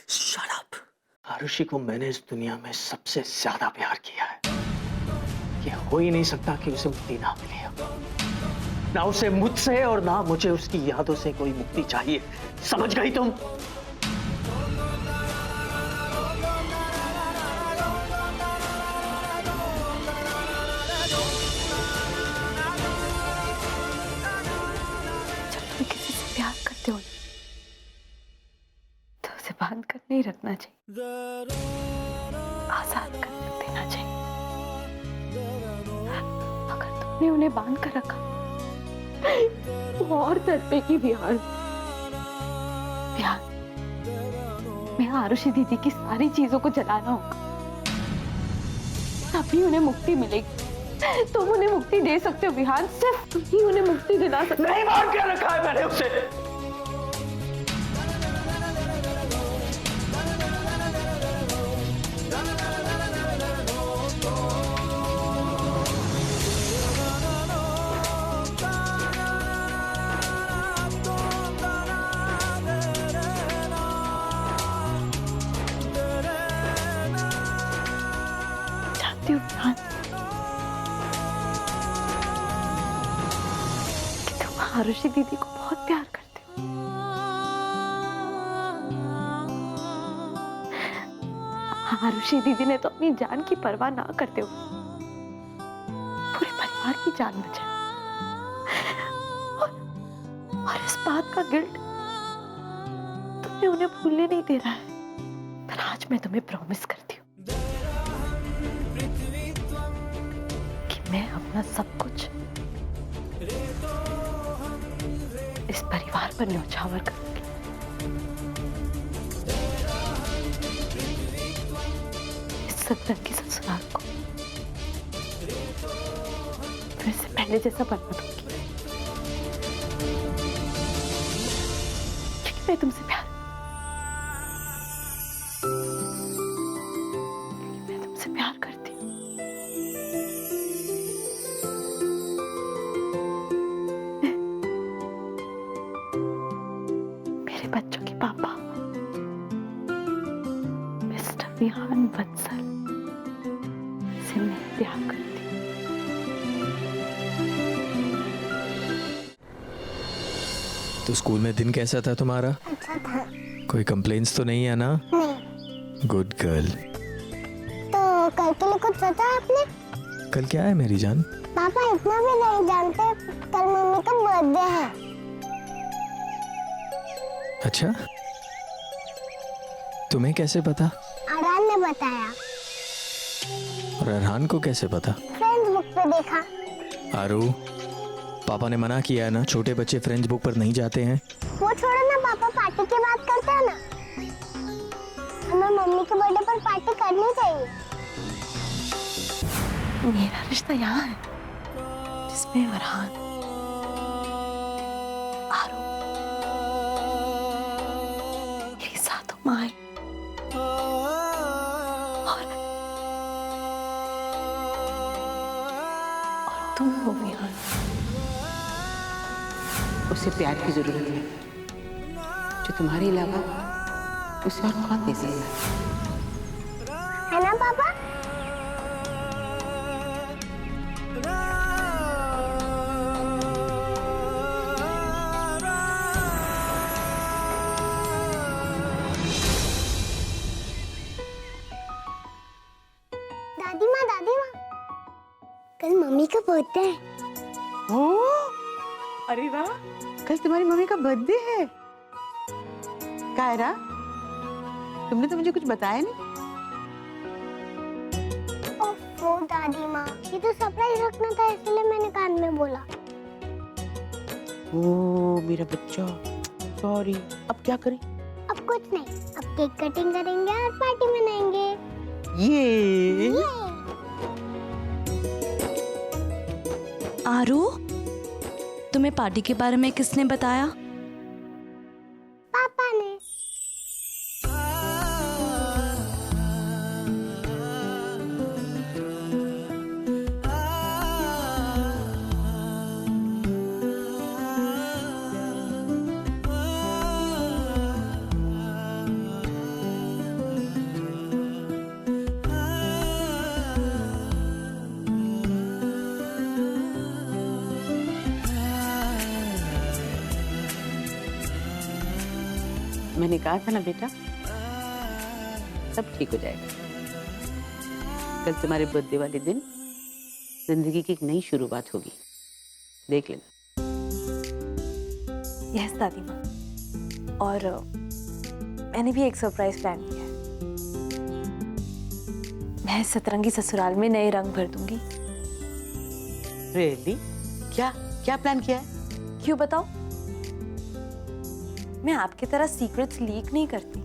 Shut up. Arushi को मैंने इस दुनिया में सबसे ज्यादा प्यार किया है। ये हो ही नहीं सकता कि उसे मुक्ति ना मिले। ना उसे मुझसे और ना मुझे उसकी यादों से कोई मुक्ति चाहिए। समझ गई तुम? प्यार करते हो तो उसे बांध कर नहीं रखना चाहिए, आजाद कर देना चाहिए। अगर तुमने उन्हें बांध कर रखा वो और तड़पेगी बिहार। मैं आरुषि दीदी की सारी चीजों को जलाना होगा, तभी उन्हें मुक्ति मिलेगी। तुम उन्हें मुक्ति दे सकते हो विहान, सिर्फ तुम ही उन्हें मुक्ति दिला सकते हो। नहीं बांध के रखा है मैंने उसे। जानती हूँ विहान कि तुम आरुषि दीदी को बहुत प्यार करते हो। आरुषि दीदी ने तो अपनी जान की परवाह ना करते हो पूरे परिवार की जान बचाई, और इस बात का गिल्ट तुम्हें उन्हें भूलने नहीं दे रहा है। पर आज मैं तुम्हें प्रॉमिस करती हूँ कि मैं अपना सब कुछ इस परिवार पर न्यौछावर करूंगी। इज्जत की ससुराल को फिर से पहले जैसा बना दूंगी, क्योंकि मैं तुमसे प्यार करती हूँ। मेरे बच्चों के पापा मिस्टर विहान बंसल से मैं प्यार करती हूँ। तो स्कूल में दिन कैसा था तुम्हारा? अच्छा था। कोई कंप्लेंट्स तो नहीं है ना? नहीं। Good girl. तो कल के लिए कुछ सोचा आपने? कल क्या है मेरी जान? पापा इतना भी नहीं जानते, कल मम्मी का बर्थडे है। अच्छा, तुम्हें कैसे पता? आरान ने बताया। और अरहान को कैसे पता? फ्रेंड्स बुक पे देखा। आरू, पापा ने मना किया है ना, छोटे बच्चे फ्रेंड्स बुक पर नहीं जाते हैं। वो छोड़ो ना, पापा पार्टी की बात करते हैं ना, हमें मम्मी के बर्थडे पर पार्टी करनी चाहिए। मेरा रिश्ता यहाँ है जिसमें अरहान, आरू मेरी साथों माँ और तुम हो विहान। उसे प्यार की जरूरत है जो तुम्हारे अलावा उसे और कौन दे सकता है ना पापा? दादी माँ, कल मम्मी का बर्थडे है। अरे वाह, कल तुम्हारी मम्मी का बर्थडे है। कायरा, तुमने तो मुझे कुछ बताया नहीं। ओफो दादी माँ, ये तो सरप्राइज रखना था, इसलिए मैंने कान में बोला। ओ मेरा बच्चा, सॉरी। अब क्या करें? अब कुछ नहीं, अब केक कटिंग करेंगे और पार्टी मनाएंगे। ये आरू, तुम्हें पार्टी के बारे में किसने बताया? पापा ने। मैंने कहा था ना बेटा, सब ठीक हो जाएगा। कल तुम्हारे बर्थडे वाले दिन जिंदगी की एक नई शुरुआत होगी, देख लेना। यस दादी माँ, और मैंने भी एक सरप्राइज प्लान किया है। मैं सतरंगी ससुराल में नए रंग भर दूंगी। रियली? क्या क्या प्लान किया है? क्यों बताओ? मैं आपकी तरह सीक्रेट्स लीक नहीं करती,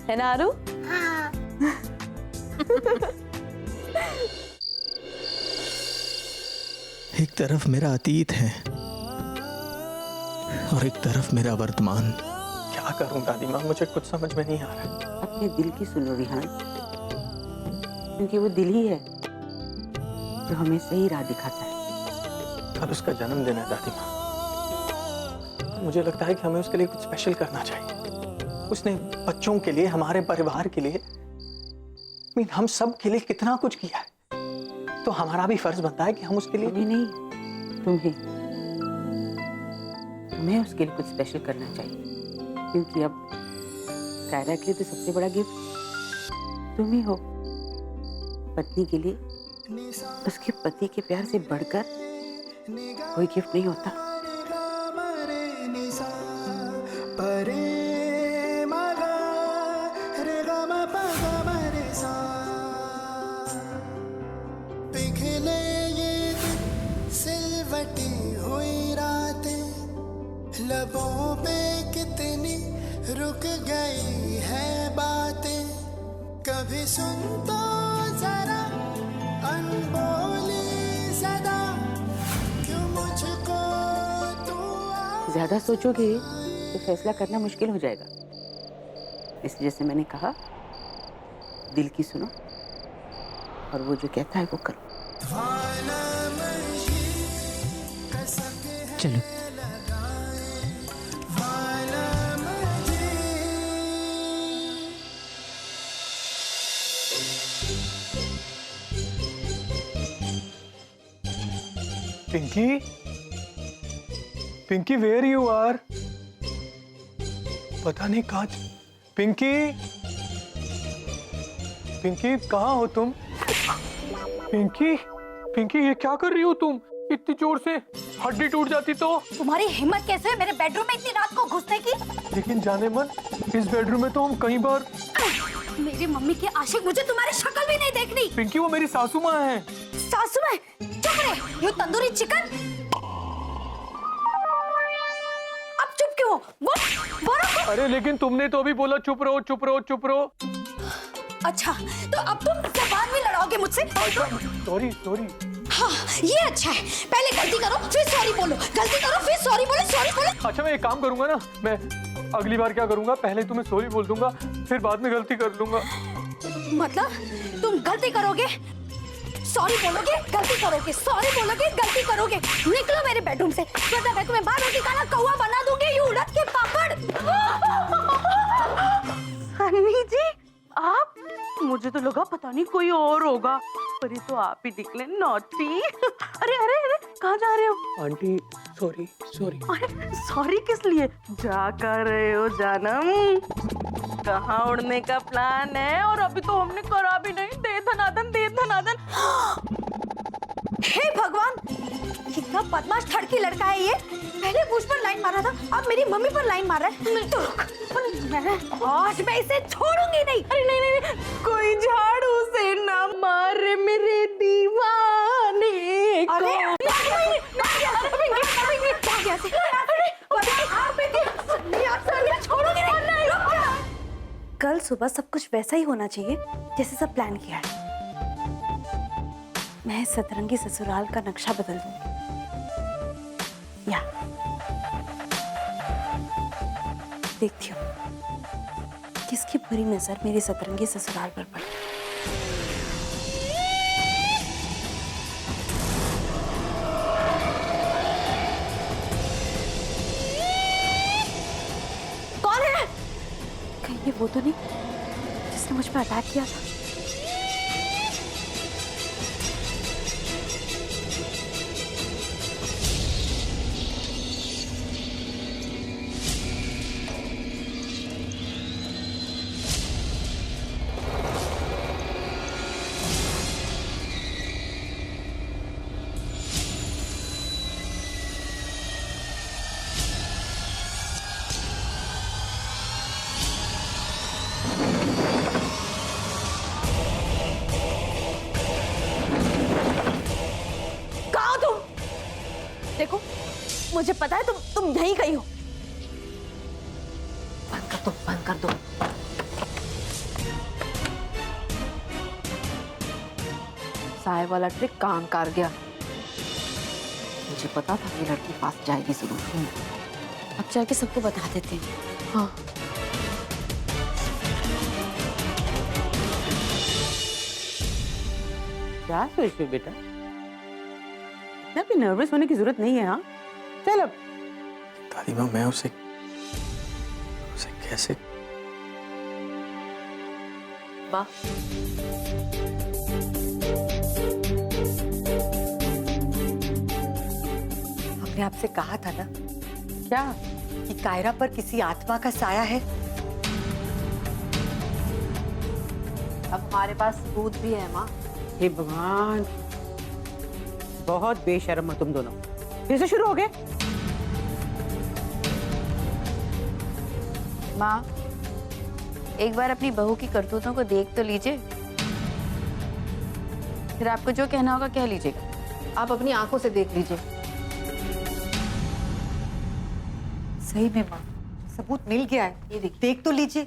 है ना आरू? हाँ। एक तरफ मेरा अतीत है और एक तरफ मेरा वर्तमान। क्या करूं दादी माँ, मुझे कुछ समझ में नहीं आ रहा। अपने दिल की सुनो रिहान, क्योंकि वो दिल ही है जो हमें सही राह दिखाता है। कल उसका जन्मदिन है दादी माँ, मुझे लगता है कि हमें उसके लिए कुछ स्पेशल करना चाहिए। उसने बच्चों के लिए, हमारे परिवार के लिए, हम सब के लिए कितना कुछ किया है, तो हमारा भी फर्ज बनता है कि हम उसके लिए। नहीं, तुम्हें उसके लिए कुछ स्पेशल करना चाहिए, क्योंकि अब कायरा के लिए तो सबसे बड़ा गिफ्ट तुम ही हो। पत्नी के लिए उसके पति के प्यार से बढ़कर कोई गिफ्ट नहीं होता। लबों पे कितनी रुक गई है बातें, कभी सुन तो जरा अनबोली सदा, क्यों मुझको तू ज्यादा सोचोगे तो फैसला करना मुश्किल हो जाएगा। इसलिए जैसे मैंने कहा, दिल की सुनो और वो जो कहता है वो करो। चलो। Pinky, Pinky where you are? पता नहीं कहाँ। पिंकी, पिंकी कहाँ हो तुम? पिंकी, पिंकी ये क्या कर रही हो तुम? इतनी जोर से हड्डी टूट जाती तो। तुम्हारी हिम्मत कैसे है मेरे बेडरूम में इतनी रात को घुसने की? लेकिन जाने मन, इस बेडरूम में तो हम कई बार। मेरी मम्मी के आशिक, मुझे तुम्हारी शक्ल भी नहीं देखनी। पिंकी वो मेरी सासू माँ है। सासू में? चुप रहे, ये तंदूरी चिकन। अब चुप क्यों? बोलो। अरे लेकिन तुमने तो अभी बोला चुप रहो चुप रहो चुप रहो। अच्छा, तो अब तुम जबान भी लड़ाओगे मुझसे? Sorry sorry. हाँ, ये अच्छा है। पहले गलती करो फिर सॉरी बोलो, गलती करो फिर सॉरी बोलो, सॉरी बोलो। अच्छा मैं एक काम करूंगा ना, मैं अगली बार क्या करूंगा, पहले तुम्हें सॉरी बोल दूंगा, फिर बाद में गलती कर लूंगा। मतलब तुम गलती करोगे, सॉरी बोलोगे, गलती करोगे, सॉरी बोलोगे, गलती करोगे। निकलो मेरे बेडरूम से, वरना मैं तुम्हें बाहर रोटी खाना कौवा बना दूंगी, ये उड़द के पापड़। अन्वी जी, आप? मुझे तो लगा पता नहीं कोई और होगा, पर ये तो आप ही निकले नॉटी। अरे अरे अरे, कहाँ जा रहे हो? Aunty sorry sorry. अरे सॉरी किस लिए? जा कर रहे हो जानम? कहाँ उड़ने का प्लान है? और अभी तो हमने करा भी नहीं। दे धनादन, दे धनादन। हे भगवान, कितना बदमाश ठड़की लड़का है ये। पहले मुझ पर लाइन मारा था, अब मेरी मम्मी पर लाइन मार रहा है। तो आज मैं इसे छोड़ूंगी नहीं। अरे नहीं नहीं नहीं, कोई झाड़ू से ना मारे मेरे दीवाने को। कल सुबह सब कुछ वैसा ही होना चाहिए जैसे सब प्लान किया है। मैं सतरंगी ससुराल का नक्शा बदल दूंगी। या देखती हूँ किसकी बुरी नजर मेरी सतरंगी ससुराल पर पड़ी। कौन है? कहीं ये वो तो नहीं जिसने मुझ पर अटैक किया था? को? मुझे पता है तुम यहीं गई हो। बंद कर दो, बंद कर दो। साय वाला ट्रिक काम कर गया। मुझे पता था ये लड़की पास जाएगी जरूर। अब चल के सबको बता देते हैं। हाँ, क्या सोच रही हो बेटा? इतना भी नर्वस होने की जरूरत नहीं है। हाँ चल अब। दादी माँ, मैं उसे कैसे? वाह, हमने आपसे कहा था ना क्या? कि कायरा पर किसी आत्मा का साया है। अब हमारे पास सबूत भी है माँ। हे भगवान, बहुत बेशर्म हो तुम दोनों। फिर से शुरू हो गए? माँ, एक बार अपनी बहू की करतूतों को देख तो लीजिए, फिर आपको जो कहना होगा कह लीजिएगा। आप अपनी आंखों से देख लीजिए। सही में माँ, सबूत मिल गया है। ये देख तो लीजिए।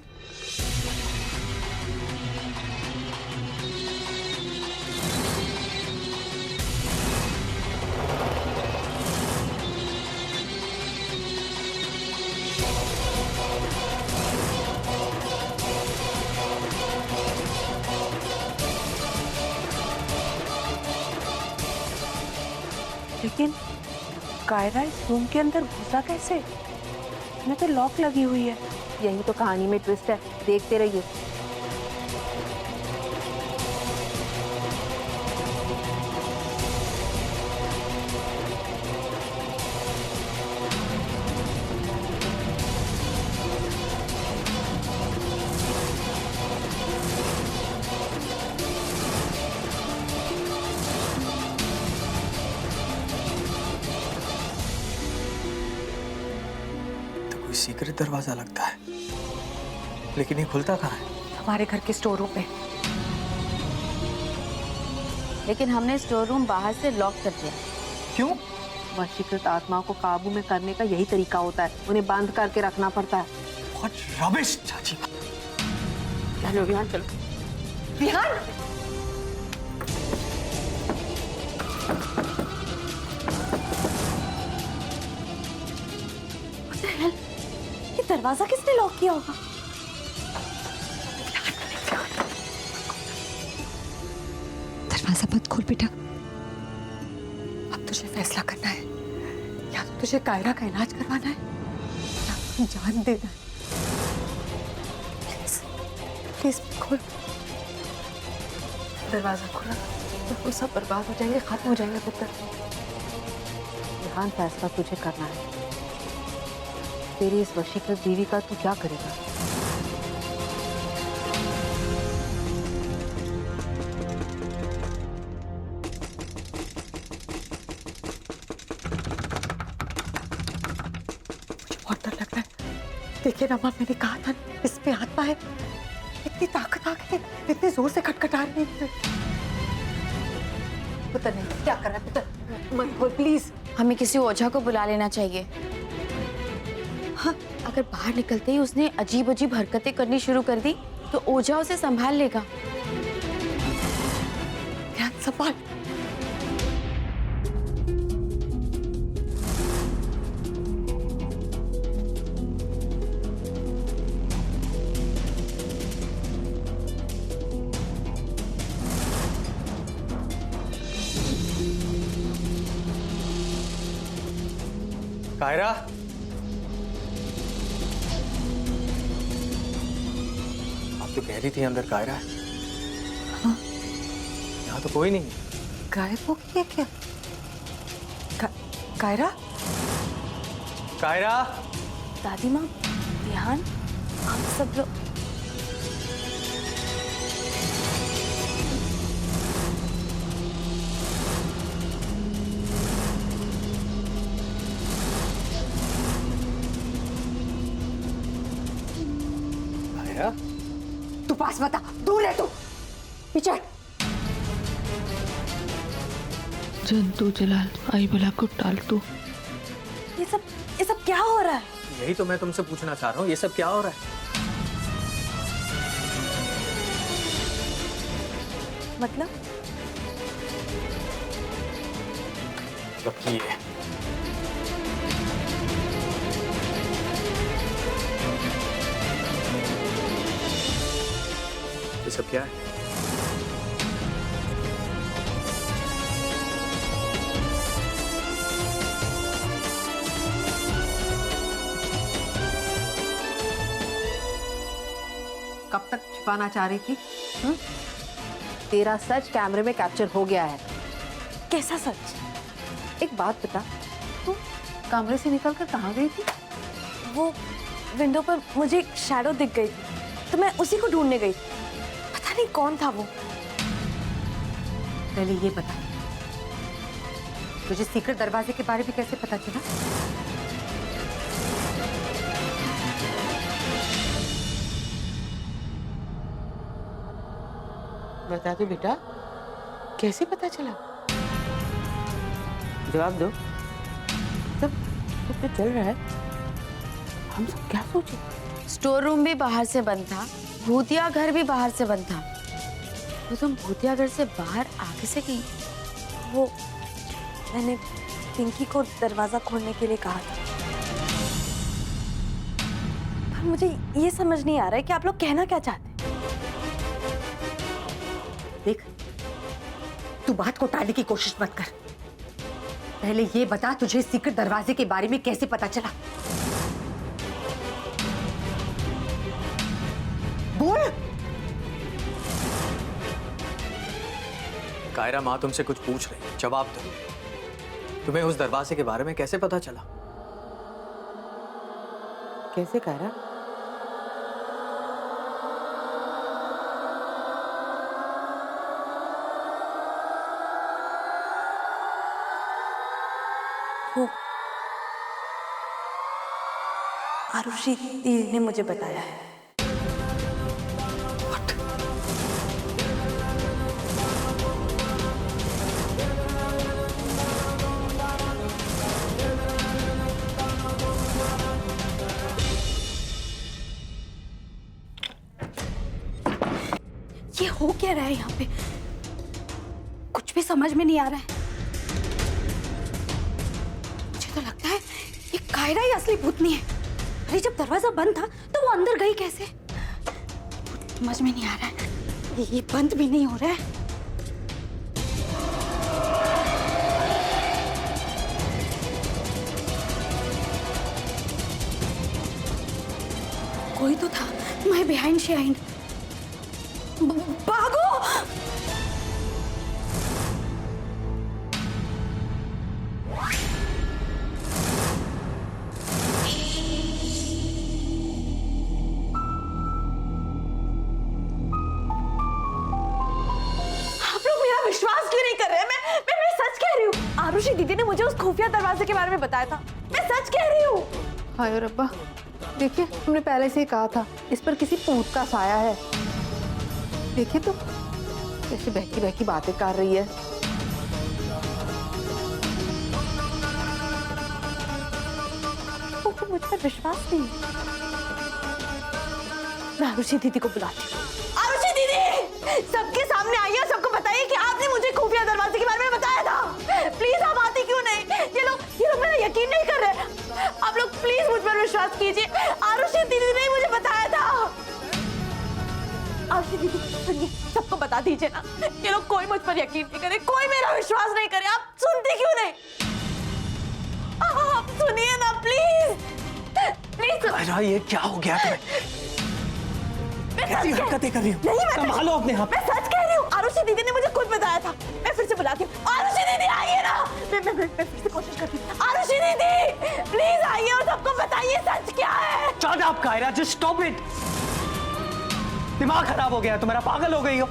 लेकिन कायरा इस रूम के अंदर घुसा कैसे? इसमें तो लॉक लगी हुई है। यही तो कहानी में ट्विस्ट है, देखते रहिए। कोई सीक्रेट दरवाजा लगता है, लेकिन ये खुलता कहाँ है? हमारे घर के स्टोर रूम में। लेकिन हमने स्टोर रूम बाहर से लॉक कर दिया। क्यों? वशीकृत आत्माओं को काबू में करने का यही तरीका होता है, उन्हें बंद करके रखना पड़ता है। What rubbish, चाची। चलो विहान, चलो। विहान, ये दरवाजा किसने लॉक किया होगा? दरवाजा मत खोल बेटा। अब तुझे फैसला करना है, या तो तुझे कायरा का इलाज करवाना है या तो जान देना है। प्लीज प्लीज खोल दरवाजा खोला तो सब बर्बाद हो जाएंगे, खत्म हो जाएंगे पुत्र। ध्यान फैसला तुझे करना है। तेरी इस वशीकृत बीवी का तू क्या करेगा? मुझे बहुत डर लग रहा है। देखिए रमा, मैंने कहा था इसमें आत्मा है। इतनी ताकत आ गई, इतने जोर से खटखटा रही है। पुत्र नहीं, क्या कर रहा है पुत्र? मत बोल प्लीज। हमें किसी ओझा को बुला लेना चाहिए। हाँ, अगर बाहर निकलते ही उसने अजीब अजीब हरकतें करनी शुरू कर दी तो ओझा उसे संभाल लेगा। ध्यान संभाल। कायरा, आप तो कह रही थी अंदर कायरा है। हाँ। यहाँ तो कोई नहीं। गायब हो गई है क्या? कायरा? कायरा, दादी माँ, ध्यान, आप सब लोग। कायरा, तू पास बता, दूर रह तू। पीछे। जंतु जलाल आई भला को टाल तू ये सब क्या हो रहा है? यही तो मैं तुमसे पूछना चाह रहा हूँ, ये सब क्या हो रहा है? मतलब ये सब क्या है? कब तक छुपाना चाह रही थी? तेरा सच कैमरे में कैप्चर हो गया है। कैसा सच? एक बात बता, तू कमरे से निकलकर कहाँ गई थी? वो विंडो पर मुझे एक शैडो दिख गई थी, तो मैं उसी को ढूंढने गई। पता नहीं कौन था वो। पहले ये बता, तुझे सीक्रेट दरवाजे के बारे में कैसे पता चला? बता दो बेटा, कैसे पता चला? जवाब दो। सब जो चल रहा है, हम सब क्या सोचे? स्टोर रूम भी बाहर से बंद था, भूतिया घर भी बाहर से बंद था। तो तुम भूतिया घर से बाहर आगे से गई? वो मैंने पिंकी को दरवाजा खोलने के लिए कहा था। पर मुझे ये समझ नहीं आ रहा है कि आप लोग कहना क्या चाहते हैं। देख, तू बात को टालने की कोशिश मत कर। पहले ये बता, तुझे सीक्रेट दरवाजे के बारे में कैसे पता चला? बोल। कायरा माँ तुमसे कुछ पूछ रही है, जवाब दो। तुम्हें उस दरवाजे के बारे में कैसे पता चला? कैसे कह रहा? वो आरुषि दीदी ने मुझे बताया है। ये हो क्या रहा है यहाँ पे? कुछ भी समझ में नहीं आ रहा है। मुझे तो लगता है ये कायरा ही असली भूतनी है। अरे जब दरवाजा बंद था तो वो अंदर गई कैसे? समझ में नहीं आ रहा है। ये बंद भी नहीं हो रहा है। कोई तो था। मैं बिहाइंड शाइंड। भागो! विश्वास क्यों नहीं कर रहे? मैं सच कह रही हूँ। आरुषि दीदी ने मुझे उस खुफिया दरवाजे के बारे में बताया था। मैं सच कह रही हूँ। हाय रब्बा, देखिए तुमने पहले से ही कहा था इस पर किसी भूत का साया है। देखिए तो कैसे बहकी बहकी बातें कर रही है। मुझ पर विश्वास नहीं। मैं आरुषि दीदी को बुलाती हूँ। आरुषि दीदी, सबके सामने आइए और सबको बताइए कि आपने मुझे खुफिया दरवाजे के बारे में बताया था। प्लीज आप आते क्यों नहीं? ये लोग मेरा यकीन नहीं कर रहे। आप लोग प्लीज मुझ पर विश्वास कीजिए। आरुषि दीदी ने मुझे बताया था। आरुषि दीदी सुनिए, सबको बता दीजिए ना। ये लोग कोई मुझ पर यकीन नहीं करे, कोई मेरा विश्वास नहीं करे। आप सुनते क्यों नहीं? आप सुनिए ना प्लीज प्लीज। कायरा, ये क्या हो गया तुम्हें? कैसी हरकतें कर रही हो? नहीं, संभालो अपने आप। मैं सच कह रही हूँ। आरुषि दीदी ने मुझे खुद बताया था। मैं फिर से बुलाती हूँ। आरुषि दीदी आइए ना। मैं फिर से कोशिश करती हूँ। आरुषि दीदी प्लीज आइए और सबको बताइए सच क्या है। Shut up Kaira, just stop it. दिमाग खराब हो गया तुम्हारा, पागल हो गई हो।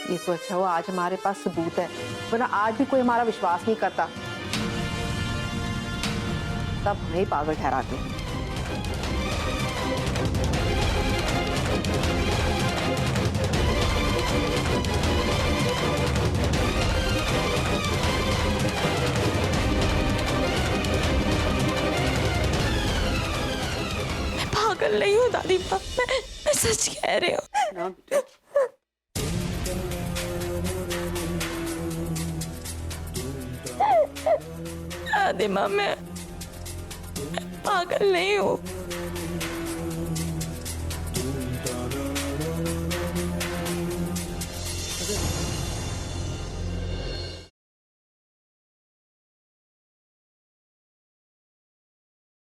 ये तो अच्छा हुआ आज हमारे पास सबूत है, वरना आज भी कोई हमारा विश्वास नहीं करता। सब हमें ही पागल ठहराते हैं। मैं पागल नहीं हूँ दादी माँ, मैं सच कह रही हूँ। ना बेटा, दादी माँ मैं पागल नहीं हूँ।